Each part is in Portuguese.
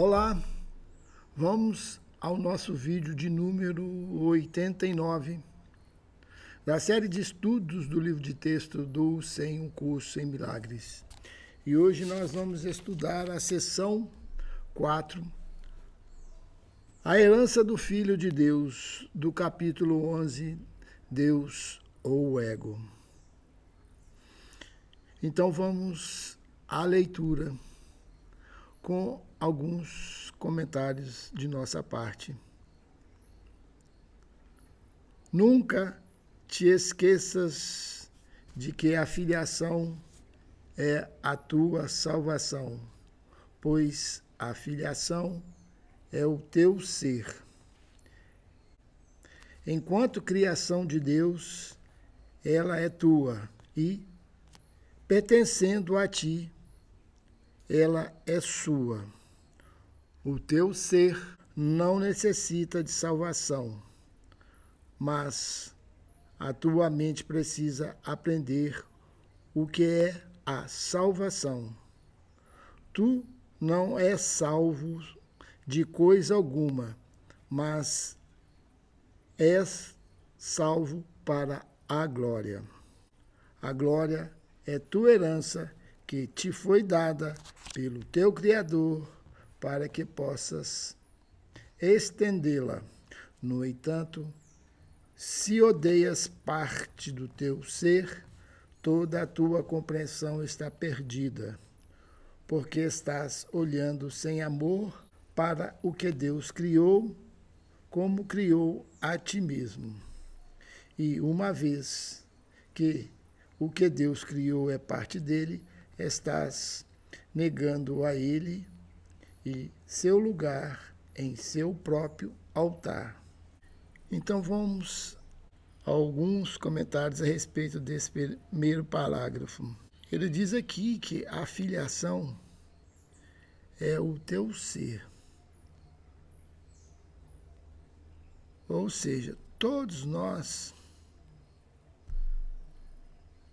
Olá, vamos ao nosso vídeo de número 89 da série de estudos do livro de texto do Sem um Curso em Milagres. E hoje nós vamos estudar a seção 4, a herança do Filho de Deus, do capítulo 11, Deus ou o Ego. Então vamos à leitura com alguns comentários de nossa parte. Nunca te esqueças de que a filiação é a tua salvação, pois a filiação é o teu ser. Enquanto criação de Deus, ela é tua e, pertencendo a ti, ela é sua. O teu ser não necessita de salvação, mas a tua mente precisa aprender o que é a salvação. Tu não és salvo de coisa alguma, mas és salvo para a glória. A glória é tua herança que te foi dada pelo teu Criador para que possas estendê-la. No entanto, se odeias parte do teu ser, toda a tua compreensão está perdida, porque estás olhando sem amor para o que Deus criou, como criou a ti mesmo. E uma vez que o que Deus criou é parte dele, estás negando a ele e seu lugar em seu próprio altar. Então vamos a alguns comentários a respeito desse primeiro parágrafo. Ele diz aqui que a filiação é o teu ser. Ou seja, todos nós,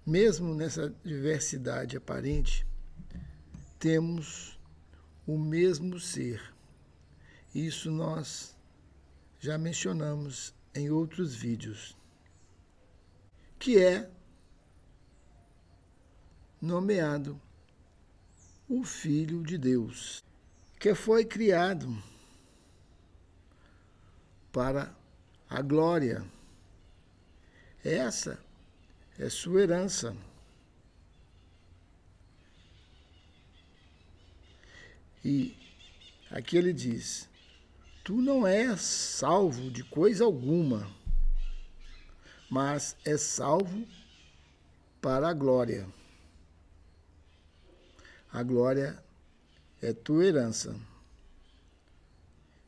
mesmo nessa diversidade aparente, temos o mesmo ser. Isso nós já mencionamos em outros vídeos, que é nomeado o Filho de Deus, que foi criado para a glória. Essa é sua herança. E aqui ele diz: tu não és salvo de coisa alguma, mas és salvo para a glória. A glória é tua herança,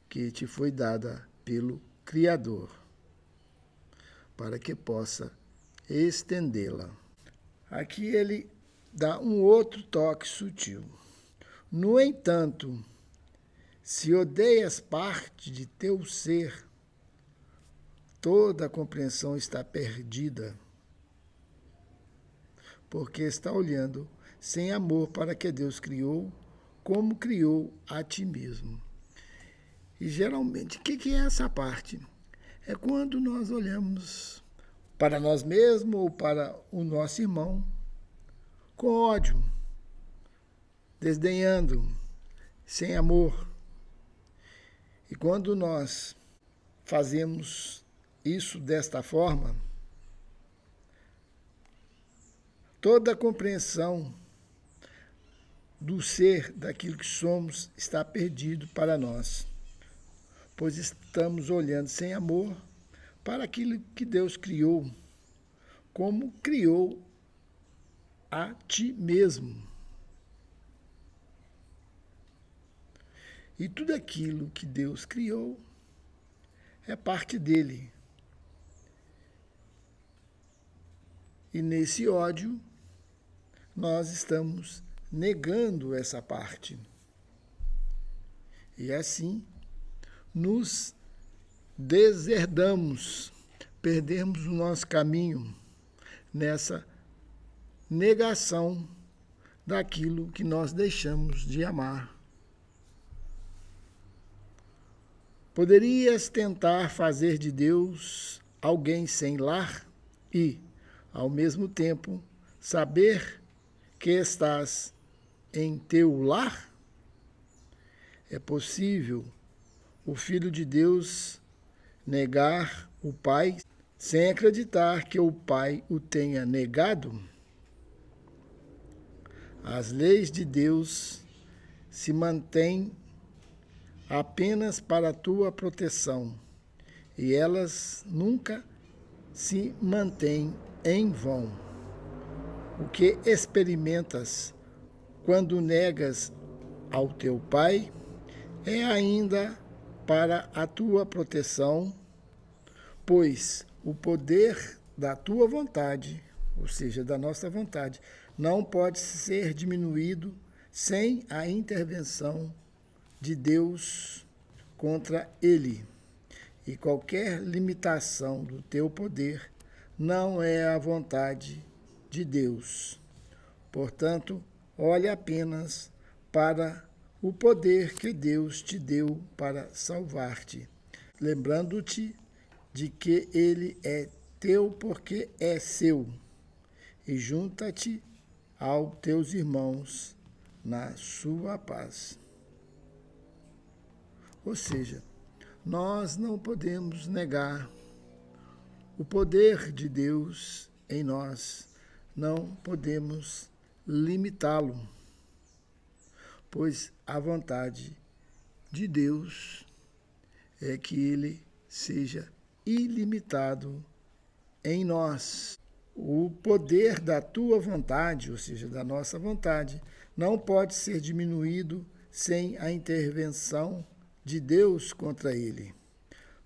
que te foi dada pelo Criador, para que possa estendê-la. Aqui ele dá um outro toque sutil. No entanto, se odeias parte de teu ser, toda a compreensão está perdida, porque está olhando sem amor para que Deus criou, como criou a ti mesmo. E geralmente, o que é essa parte? É quando nós olhamos para nós mesmos ou para o nosso irmão com ódio, desdenhando, sem amor. E quando nós fazemos isso desta forma, toda a compreensão do ser, daquilo que somos, está perdido para nós, pois estamos olhando sem amor para aquilo que Deus criou, como criou a ti mesmo. E tudo aquilo que Deus criou é parte dele. E nesse ódio, nós estamos negando essa parte. E assim, nos deserdamos, perdemos o nosso caminho nessa negação daquilo que nós deixamos de amar. Poderias tentar fazer de Deus alguém sem lar e, ao mesmo tempo, saber que estás em teu lar? É possível o Filho de Deus negar o Pai sem acreditar que o Pai o tenha negado? As leis de Deus se mantêm apenas para a tua proteção, e elas nunca se mantêm em vão. O que experimentas quando negas ao teu Pai é ainda para a tua proteção, pois o poder da tua vontade, ou seja, da nossa vontade, não pode ser diminuído sem a intervenção de Deus contra ele. E qualquer limitação do teu poder não é a vontade de Deus. Portanto, olhe apenas para o poder que Deus te deu para salvar-te, lembrando-te de que ele é teu porque é seu, e junta-te aos teus irmãos na sua paz. Ou seja, nós não podemos negar o poder de Deus em nós, não podemos limitá-lo, pois a vontade de Deus é que ele seja ilimitado em nós. O poder da tua vontade, ou seja, da nossa vontade, não pode ser diminuído sem a intervenção de Deus contra ele.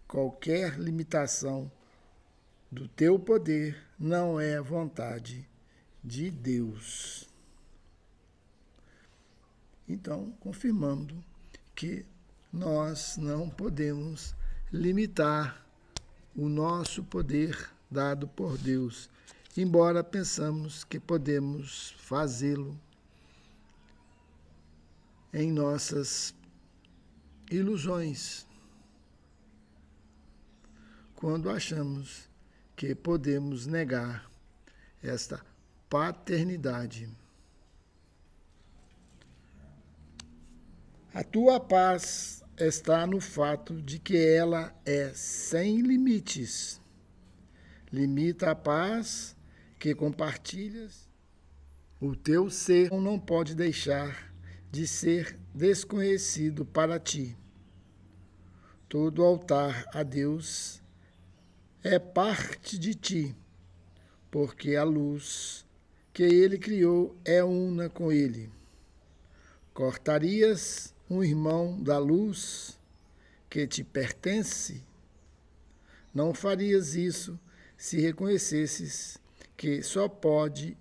Qualquer limitação do teu poder não é a vontade de Deus. Então, confirmando que nós não podemos limitar o nosso poder dado por Deus, embora pensamos que podemos fazê-lo em nossas ilusões, quando achamos que podemos negar esta paternidade. A tua paz está no fato de que ela é sem limites. Limita a paz que compartilhas. O teu ser não pode deixar de ser desconhecido para ti. Todo altar a Deus é parte de ti, porque a luz que ele criou é una com ele. Cortarias um irmão da luz que te pertence? Não farias isso se reconhecesses que só pode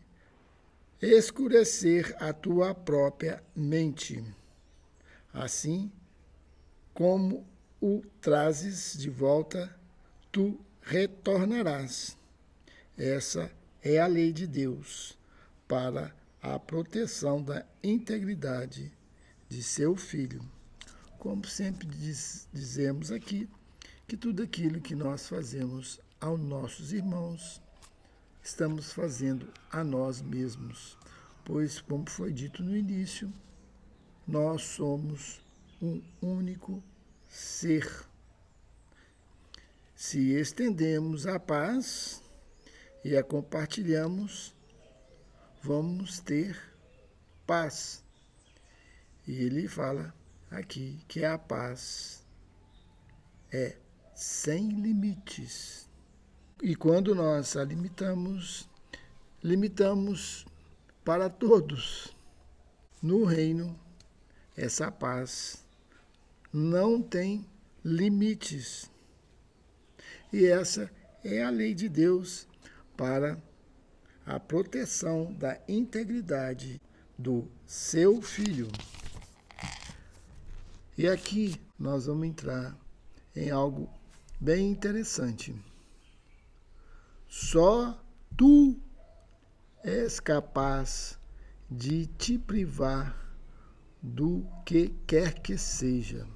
escurecer a tua própria mente. Assim como o trazes de volta, tu retornarás. Essa é a lei de Deus para a proteção da integridade de seu Filho. Como sempre dizemos aqui, que tudo aquilo que nós fazemos aos nossos irmãos, estamos fazendo a nós mesmos, pois, como foi dito no início, nós somos um único ser. Se estendemos a paz e a compartilhamos, vamos ter paz. E ele fala aqui que a paz é sem limites. E quando nós a limitamos para todos. No reino, essa paz não tem limites. E essa é a lei de Deus para a proteção da integridade do seu Filho. E aqui nós vamos entrar em algo bem interessante. Só tu és capaz de te privar do que quer que seja.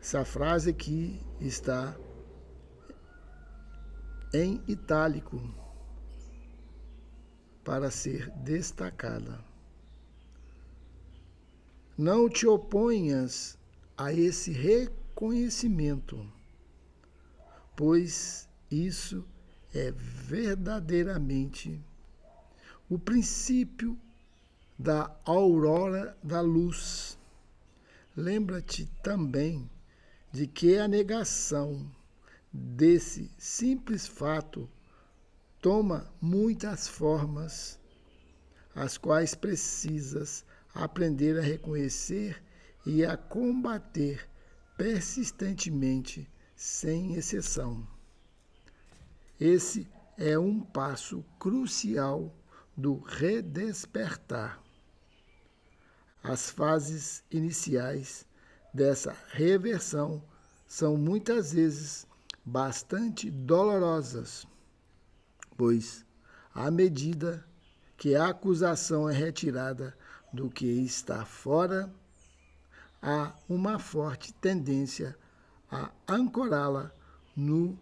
Essa frase aqui está em itálico para ser destacada. Não te oponhas a esse reconhecimento, pois isso é verdadeiramente o princípio da aurora da luz. Lembra-te também de que a negação desse simples fato toma muitas formas, as quais precisas aprender a reconhecer e a combater persistentemente, sem exceção. Esse é um passo crucial do redespertar. As fases iniciais dessa reversão são muitas vezes bastante dolorosas, pois, à medida que a acusação é retirada do que está fora, há uma forte tendência a ancorá-la no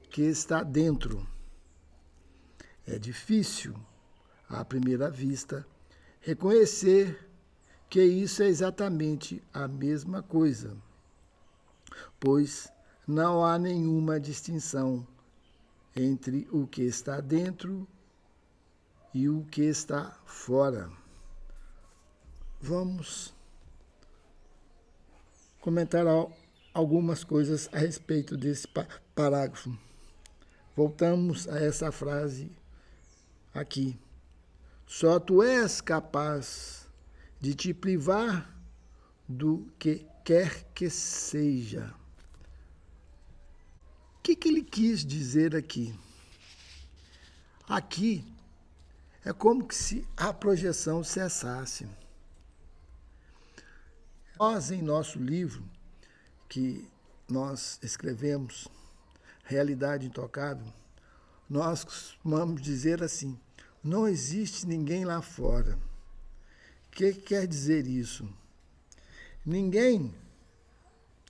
que está dentro. É difícil, à primeira vista, reconhecer que isso é exatamente a mesma coisa, pois não há nenhuma distinção entre o que está dentro e o que está fora. Vamos comentar algumas coisas a respeito desse parágrafo. Voltamos a essa frase aqui. Só tu és capaz de te privar do que quer que seja. O que ele quis dizer aqui? Aqui é como se a projeção cessasse. Nós, em nosso livro, que nós escrevemos, Realidade Intocável, nós costumamos dizer assim, não existe ninguém lá fora. O que quer dizer isso? Ninguém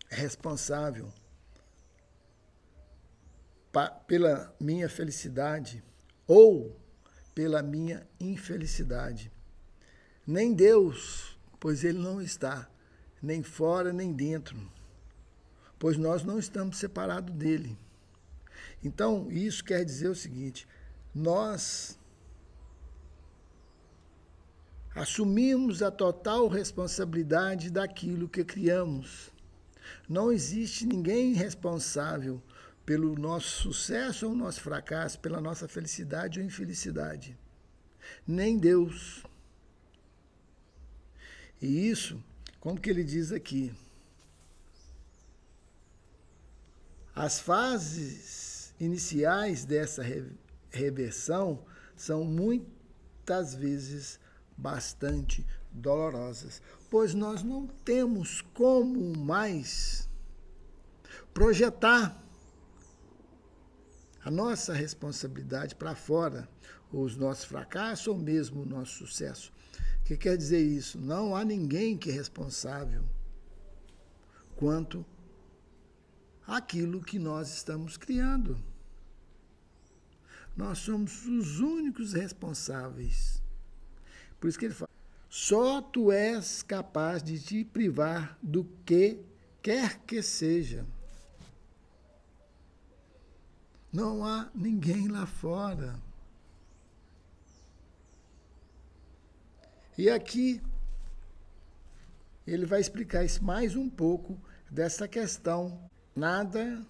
é responsável pela minha felicidade ou pela minha infelicidade. Nem Deus, pois Ele não está nem fora nem dentro, pois nós não estamos separados dele. Então, isso quer dizer o seguinte, nós assumimos a total responsabilidade daquilo que criamos. Não existe ninguém responsável pelo nosso sucesso ou nosso fracasso, pela nossa felicidade ou infelicidade. Nem Deus. E isso, como que ele diz aqui? As fases iniciais dessa reversão são muitas vezes bastante dolorosas, pois nós não temos como mais projetar a nossa responsabilidade para fora, os nossos fracassos ou mesmo o nosso sucesso. O que quer dizer isso? Não há ninguém que é responsável quanto àquilo que nós estamos criando. Nós somos os únicos responsáveis. Por isso que ele fala, só tu és capaz de te privar do que quer que seja. Não há ninguém lá fora. E aqui ele vai explicar isso mais um pouco dessa questão. Nada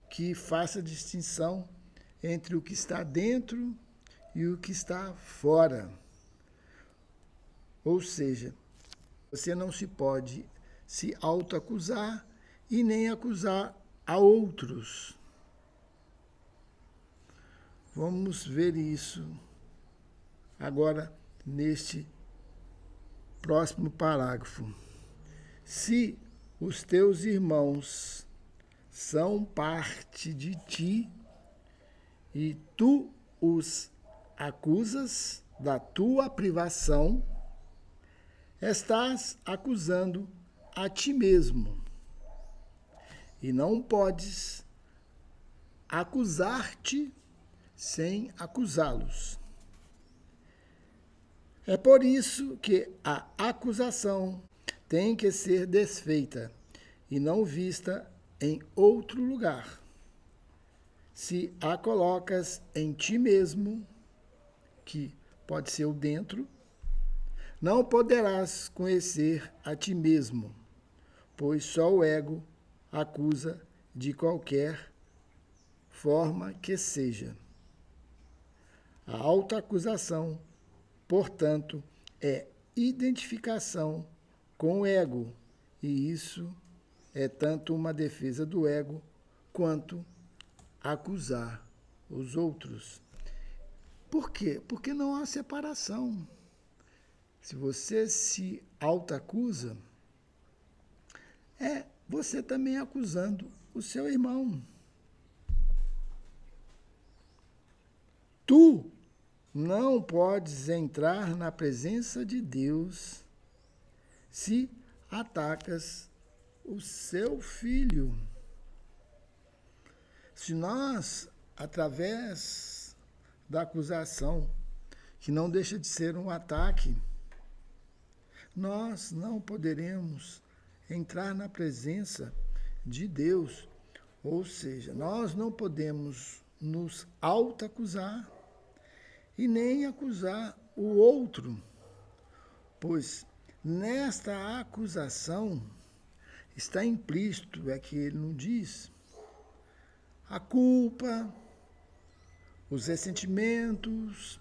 que faça distinção entre o que está dentro e o que está fora. Ou seja, você não se pode se autoacusar e nem acusar a outros. Vamos ver isso agora neste próximo parágrafo. Se os teus irmãos são parte de ti e tu os acusas da tua privação, estás acusando a ti mesmo. e não podes acusar-te sem acusá-los. É por isso que a acusação tem que ser desfeita e não vista em outro lugar. Se a colocas em ti mesmo, que pode ser o dentro, não poderás conhecer a ti mesmo, pois só o ego acusa de qualquer forma que seja. A autoacusação, portanto, é identificação com o ego, e isso é tanto uma defesa do ego quanto acusar os outros. Por quê? Porque não há separação. Se você se autoacusa, é você também acusando o seu irmão. Tu não podes entrar na presença de Deus se atacas o seu filho. Se nós, através da acusação, que não deixa de ser um ataque, nós não poderemos entrar na presença de Deus. Ou seja, nós não podemos nos autoacusar e nem acusar o outro, pois nesta acusação está implícito, é que ele não diz, a culpa, os ressentimentos,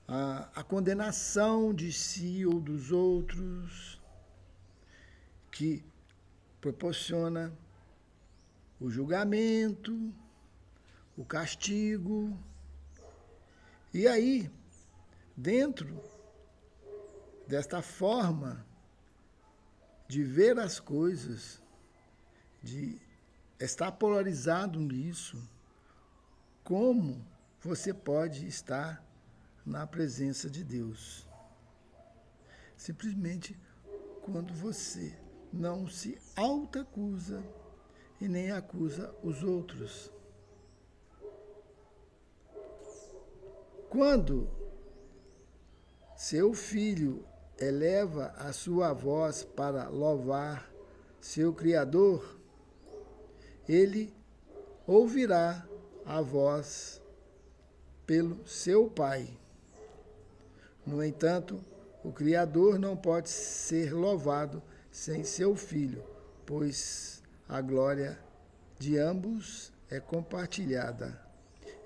a condenação de si ou dos outros, que proporciona o julgamento, o castigo. E aí, dentro desta forma de ver as coisas, de estar polarizado nisso, como você pode estar na presença de Deus? Simplesmente quando você não se autoacusa e nem acusa os outros. Quando seu filho eleva a sua voz para louvar seu Criador, ele ouvirá a voz pelo seu Pai. No entanto, o Criador não pode ser louvado sem seu Filho, pois a glória de ambos é compartilhada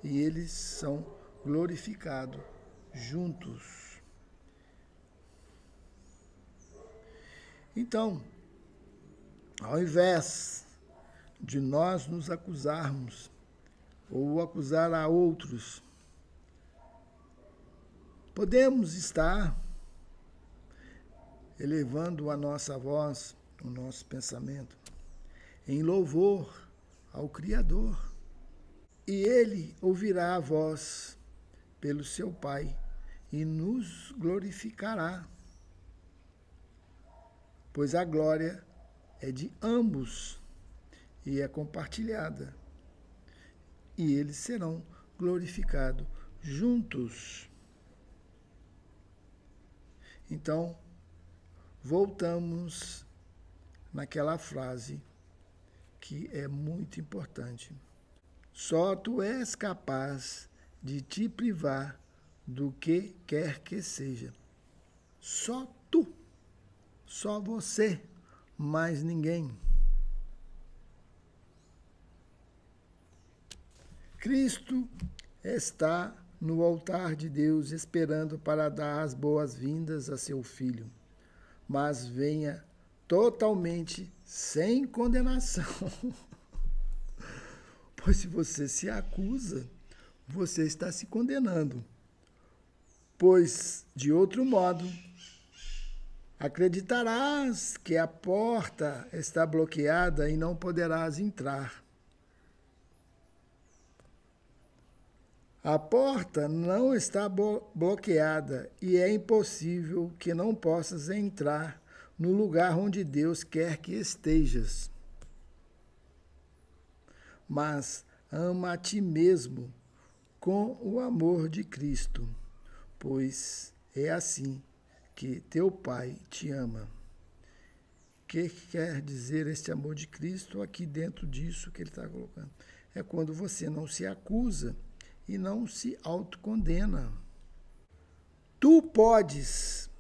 e eles são glorificados juntos. Então, ao invés de nós nos acusarmos ou acusar a outros, podemos estar elevando a nossa voz, o nosso pensamento, em louvor ao Criador. E Ele ouvirá a voz pelo seu Pai e nos glorificará, pois a glória é de ambos e é compartilhada. E eles serão glorificados juntos. Então, voltamos naquela frase que é muito importante. Só tu és capaz de te privar do que quer que seja. Só tu. Só você. Mais ninguém. Cristo está no altar de Deus esperando para dar as boas-vindas a seu Filho, mas venha totalmente sem condenação. Pois se você se acusa, você está se condenando. Pois, de outro modo, acreditarás que a porta está bloqueada e não poderás entrar. A porta não está bloqueada e é impossível que não possas entrar no lugar onde Deus quer que estejas. mas ama a ti mesmo com o amor de Cristo, pois é assim que teu Pai te ama. O que quer dizer este amor de Cristo aqui dentro disso que ele está colocando? É quando você não se acusa e não se autocondena. Tu podes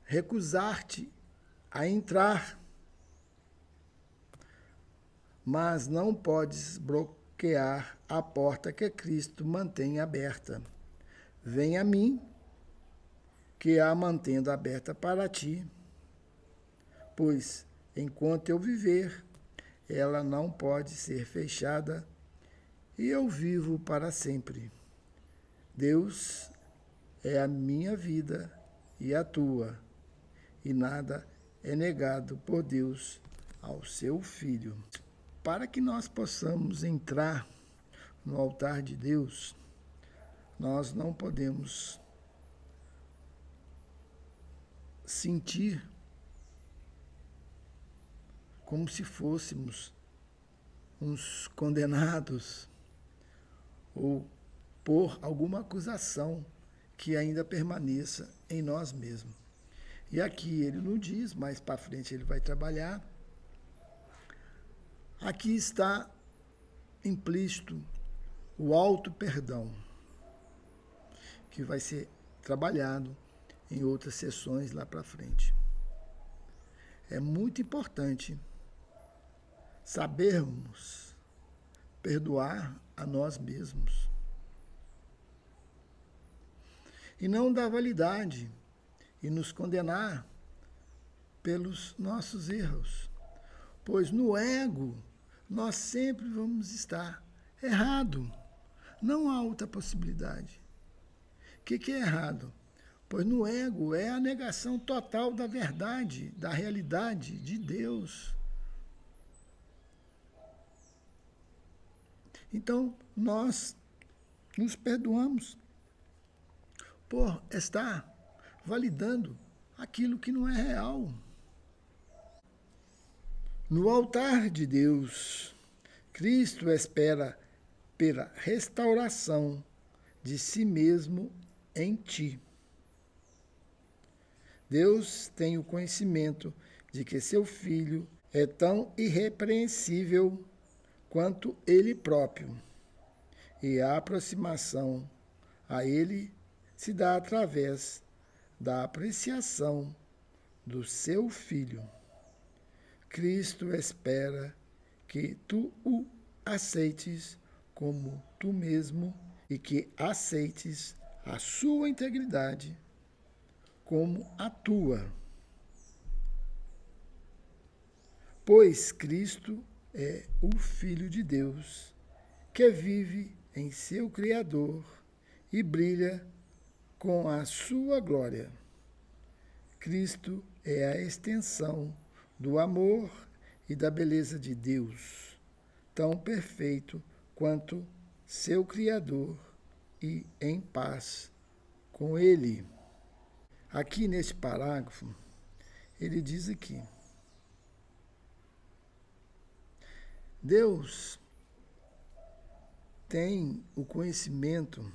recusar-te a entrar, mas não podes bloquear a porta que Cristo mantém aberta. Vem a mim, que a mantendo aberta para ti, pois enquanto eu viver, ela não pode ser fechada e eu vivo para sempre. Deus é a minha vida e a tua, e nada é negado por Deus ao seu Filho. Para que nós possamos entrar no altar de Deus, nós não podemos sentir como se fôssemos uns condenados ou por alguma acusação que ainda permaneça em nós mesmos. E aqui ele não diz, mais para frente ele vai trabalhar. Aqui está implícito o auto-perdão, que vai ser trabalhado em outras sessões lá para frente. É muito importante sabermos perdoar a nós mesmos e não dar validade e nos condenar pelos nossos erros, pois no ego nós sempre vamos estar errado. Não há outra possibilidade. O que é errado? Pois no ego é a negação total da verdade, da realidade de Deus. Então, nós nos perdoamos por estar validando aquilo que não é real. No altar de Deus, Cristo espera pela restauração de si mesmo em ti. Deus tem o conhecimento de que seu Filho é tão irrepreensível quanto ele próprio, e a aproximação a ele se dá através da apreciação do seu Filho. Cristo espera que tu o aceites como tu mesmo e que aceites a sua integridade como a tua. Pois Cristo é o Filho de Deus, que vive em seu Criador e brilha com a sua glória. Cristo é a extensão do amor e da beleza de Deus, tão perfeito quanto seu Criador e em paz com Ele. Aqui neste parágrafo, ele diz aqui: Deus tem o conhecimento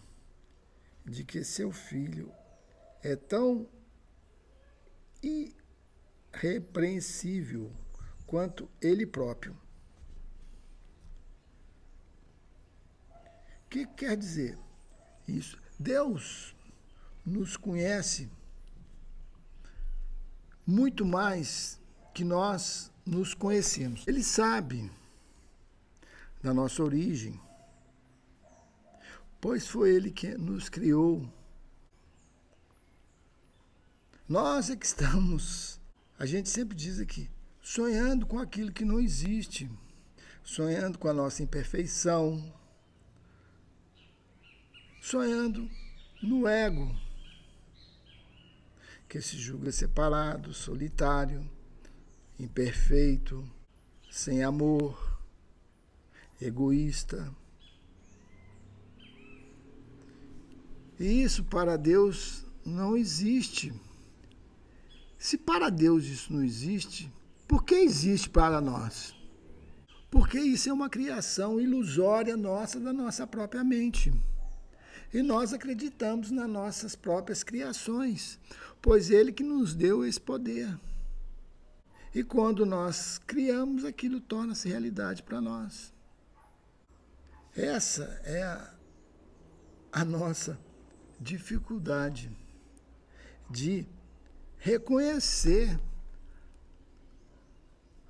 de que seu Filho é tão irrepreensível quanto ele próprio. O que quer dizer isso? Deus nos conhece muito mais que nós nos conhecemos. Ele sabe da nossa origem, pois foi Ele que nos criou. Nós é que estamos, a gente sempre diz aqui, sonhando com aquilo que não existe, sonhando com a nossa imperfeição, sonhando no ego, que se julga separado, solitário, imperfeito, sem amor, egoísta. E isso para Deus não existe. Se para Deus isso não existe, por que existe para nós? Porque isso é uma criação ilusória nossa, da nossa própria mente. E nós acreditamos nas nossas próprias criações, pois Ele que nos deu esse poder. E quando nós criamos, aquilo torna-se realidade para nós. Essa é a nossa dificuldade de reconhecer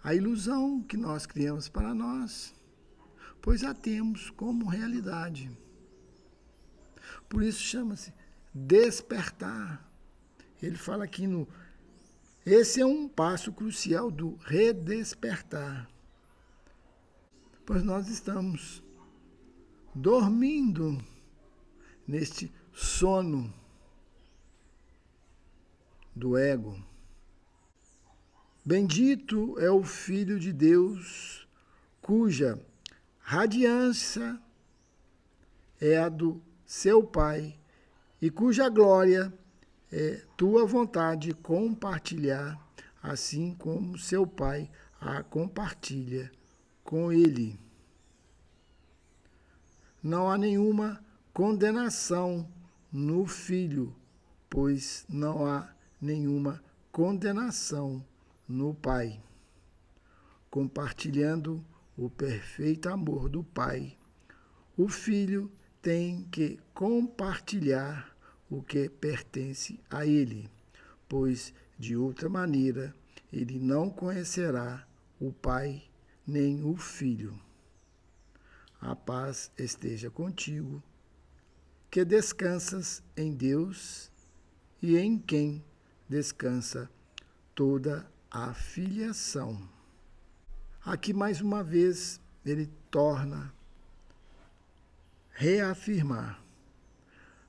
a ilusão que nós criamos para nós, pois a temos como realidade. Por isso chama-se despertar. Ele fala aqui esse é um passo crucial do redespertar. Pois nós estamos dormindo neste sono do ego. Bendito é o Filho de Deus, cuja radiância é a do seu Pai e cuja glória é tua vontade compartilhar, assim como seu Pai a compartilha com ele. Não há nenhuma condenação no Filho, pois não há nenhuma condenação no Pai. Compartilhando o perfeito amor do Pai, o Filho tem que compartilhar o que pertence a ele, pois, de outra maneira, ele não conhecerá o Pai nem o Filho. A paz esteja contigo, que descansas em Deus e em quem descansa toda a filiação. Aqui, mais uma vez, ele torna reafirmar: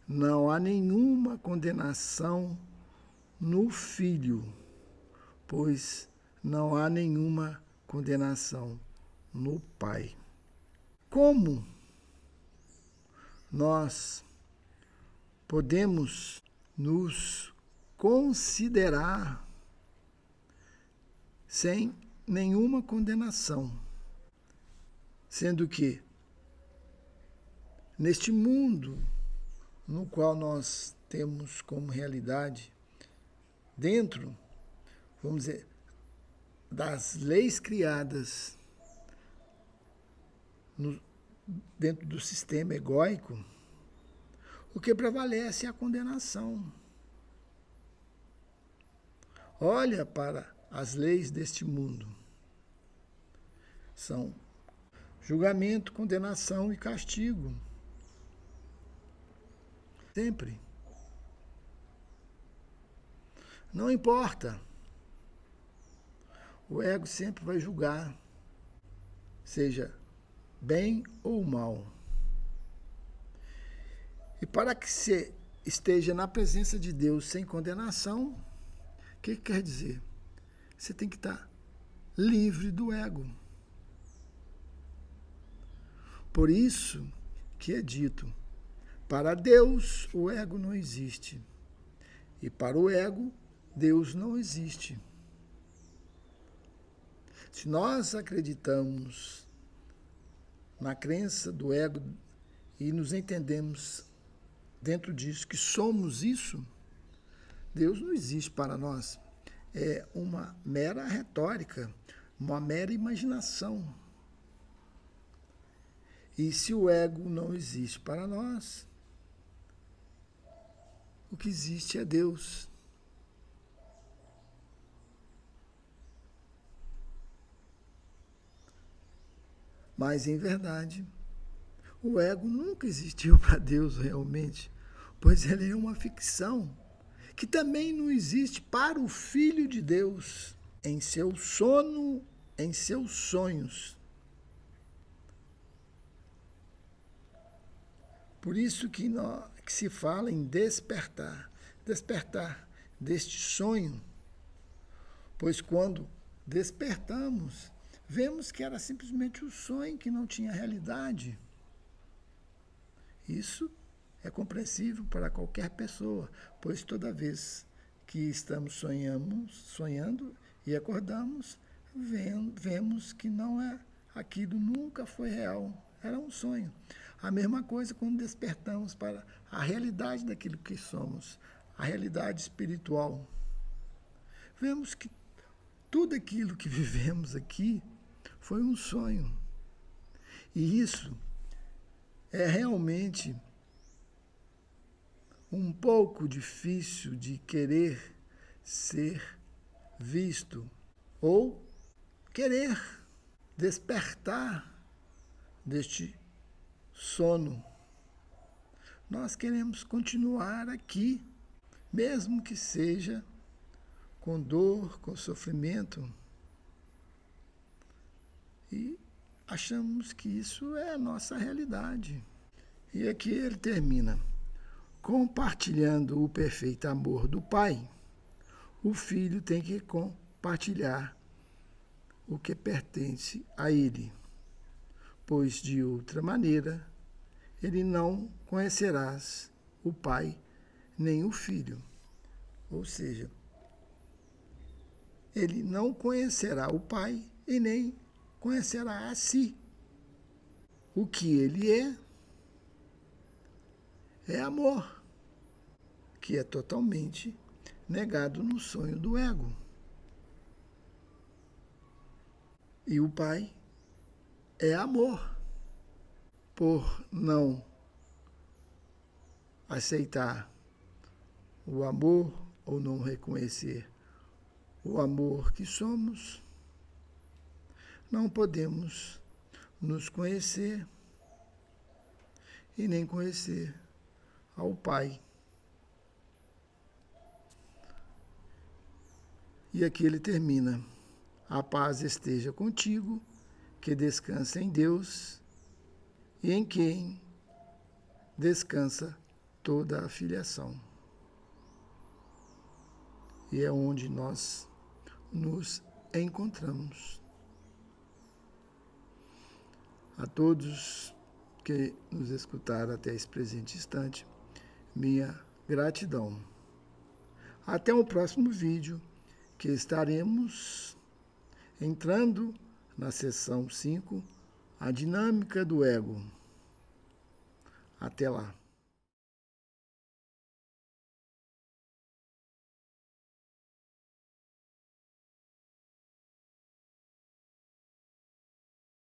não há nenhuma condenação no Filho, pois não há nenhuma condenação no Pai. Como nós podemos nos considerar sem nenhuma condenação, sendo que neste mundo no qual nós temos como realidade, dentro, vamos dizer, das leis criadas dentro do sistema egóico, o que prevalece é a condenação. Olha para as leis deste mundo. São julgamento, condenação e castigo. Sempre. Não importa. O ego sempre vai julgar, seja bem ou mal. E para que você esteja na presença de Deus sem condenação, o que quer dizer? Você tem que estar livre do ego. Por isso que é dito: para Deus, o ego não existe. E para o ego, Deus não existe. Se nós acreditamos na crença do ego e nos entendemos dentro disso que somos isso, Deus não existe para nós. É uma mera retórica, uma mera imaginação. E se o ego não existe para nós, o que existe é Deus. Mas, em verdade, o ego nunca existiu para Deus realmente, pois ele é uma ficção que também não existe para o Filho de Deus em seu sono, em seus sonhos. Por isso que se fala em despertar deste sonho, pois quando despertamos, vemos que era simplesmente um sonho que não tinha realidade. Isso é compreensível para qualquer pessoa, pois toda vez que estamos sonhando e acordamos, vemos que não é aquilo nunca foi real, era um sonho. A mesma coisa quando despertamos para a realidade daquilo que somos, a realidade espiritual. Vemos que tudo aquilo que vivemos aqui foi um sonho. E isso é realmente um pouco difícil de querer ser visto ou querer despertar deste sono. Nós queremos continuar aqui, mesmo que seja com dor, com sofrimento. E achamos que isso é a nossa realidade. E aqui ele termina. Compartilhando o perfeito amor do Pai, o Filho tem que compartilhar o que pertence a ele, pois de outra maneira ele não conhecerás o Pai nem o Filho. Ou seja, ele não conhecerá o Pai e nem conhecerá a si. O que ele é amor, que é totalmente negado no sonho do ego. E o Pai é amor. Por não aceitar o amor ou não reconhecer o amor que somos, não podemos nos conhecer e nem conhecer ao Pai. E aqui ele termina. A paz esteja contigo, que descansa em Deus e em quem descansa toda a filiação. E é onde nós nos encontramos. A todos que nos escutaram até esse presente instante, minha gratidão. Até o próximo vídeo, que estaremos entrando na seção 5, a dinâmica do ego. Até lá.